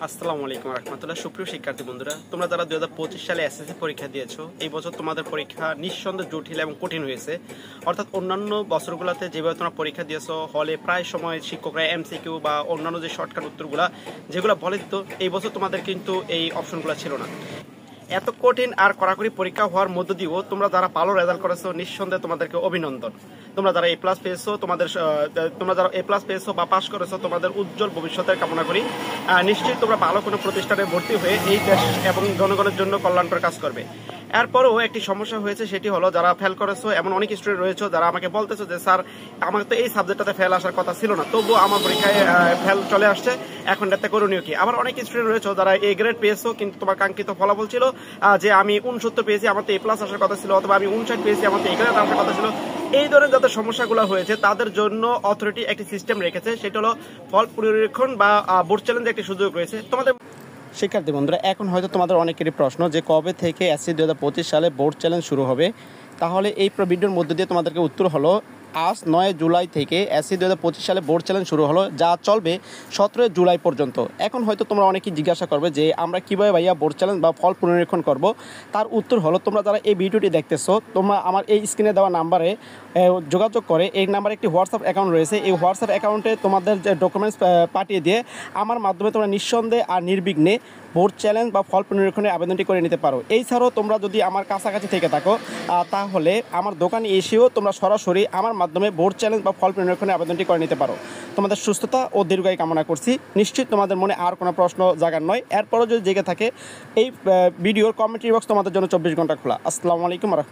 আসসালামু আলাইকুম রহমতুল্লাহ। সুপ্রিয় শিক্ষার্থী বন্ধুরা, তোমরা যারা 2025 সালে এসএসসি পরীক্ষা দিয়েছো, এই বছর তোমাদের পরীক্ষা নিঃসন্দেহে জটিল এবং কঠিন হয়েছে। অর্থাৎ অন্যান্য বছরগুলোতে যেভাবে তোমরা পরীক্ষা দিয়েছো, হলে প্রায় সময় শিক্ষকরা এমসিকিউ বা অন্যান্য যে শর্টকাট উত্তরগুলো যেগুলো বলে দিত, এই বছর তোমাদের কিন্তু এই অপশনগুলো ছিল না। এত কঠিন আর কড়াকড়ি পরীক্ষা হওয়ার মধ্য দিয়েও তোমরা যারা ভালো রেজাল্ট করেছো, নিঃসন্দেহে তোমাদেরকে অভিনন্দন। তোমরা যারা A+ পেয়েছো, তোমরা যারা A+ পেয়েছো বা পাস করেছো, তোমাদের উজ্জ্বল ভবিষ্যতের কামনা করি। নিশ্চয়ই তোমরা ভালো কোনো প্রতিষ্ঠানে ভর্তি হয়ে এই দেশ এবং জনগণের জন্য কল্যাণকর কাজ করবে। এরপরও একটি সমস্যা হয়েছে, সেটি হলো যারা ফেল করেছো, এমন অনেক স্টুডেন্ট রয়েছে যারা আমাকে বলতেছো যে স্যার, আমার তো এই সাবজেক্টটাতে ফেল আসার কথা ছিল না, তবুও আমার পরীক্ষায় ফেল চলে আসছে, এখন এতে করণীয় কি? আবার অনেক স্টুডেন্ট রয়েছে যারা A গ্রেড পেয়েছো, কিন্তু তোমার কাঙ্ক্ষিত ফলাফল ছিল যে আমি 69 পেয়েছি, আমার তো A+ আসার কথা ছিল, অথবা আমি 59 পেয়েছি, আমার তো A গ্রেড আসার কথা ছিল। এই ধরনের যাদের সমস্যাগুলো হয়েছে তাদের জন্য অথরিটি একটি সিস্টেম রেখেছে, সেটা হলো ফল পুনরীক্ষণ বা বোর্ড চ্যালেঞ্জের একটি সুযোগ রয়েছে তোমাদের। শিক্ষার্থী বন্ধুরা, এখন হয়তো তোমাদের অনেকেরই প্রশ্ন যে কবে থেকে এসএসসি 2025 সালে বোর্ড চ্যালেঞ্জ শুরু হবে। তাহলে এই ভিডিওর মধ্যে দিয়ে তোমাদেরকে উত্তর হলো, আজ 9 জুলাই থেকে এসএসসি 2025 সালে বোর্ড চ্যালেঞ্জ শুরু হলো, যা চলবে 17 জুলাই পর্যন্ত। এখন হয়তো তোমরা অনেকেই জিজ্ঞাসা করবে যে আমরা কীভাবে ভাইয়া বোর্ড চ্যালেঞ্জ বা ফল পুনরীক্ষণ করব। তার উত্তর হলো, তোমরা যারা এই ভিডিওটি দেখতেছো, তোমরা আমার এই স্ক্রিনে দেওয়া নাম্বারে যোগাযোগ করে, এই নাম্বারে একটি হোয়াটসঅ্যাপ অ্যাকাউন্ট রয়েছে, এই হোয়াটসঅ্যাপ অ্যাকাউন্টে তোমাদের যে ডকুমেন্টস পাঠিয়ে দিয়ে আমার মাধ্যমে তোমরা নিঃসন্দেহে আর নির্বিঘ্নে বোর্ড চ্যালেঞ্জ বা ফল পুনরীক্ষণের আবেদনটি করে নিতে পারো। এছাড়াও তোমরা যদি আমার কাছাকাছি থেকে থাকো, তাহলে আমার দোকানে এসেও তোমরা সরাসরি আমার মাধ্যমে বোর্ড চ্যালেঞ্জ বা ফল পুনরীক্ষণের আবেদনটি করে নিতে পারো। তোমাদের সুস্থতা ও দীর্ঘায়ু কামনা করছি। নিশ্চিত তোমাদের মনে আর কোনো প্রশ্ন জাগার নয়। এরপরও যদি জেগে থাকে, এই ভিডিওর কমেন্ট্রি বক্স তোমাদের জন্য 24 ঘন্টা খোলা। আসসালামু আলাইকুম রহমতুল্লাহ।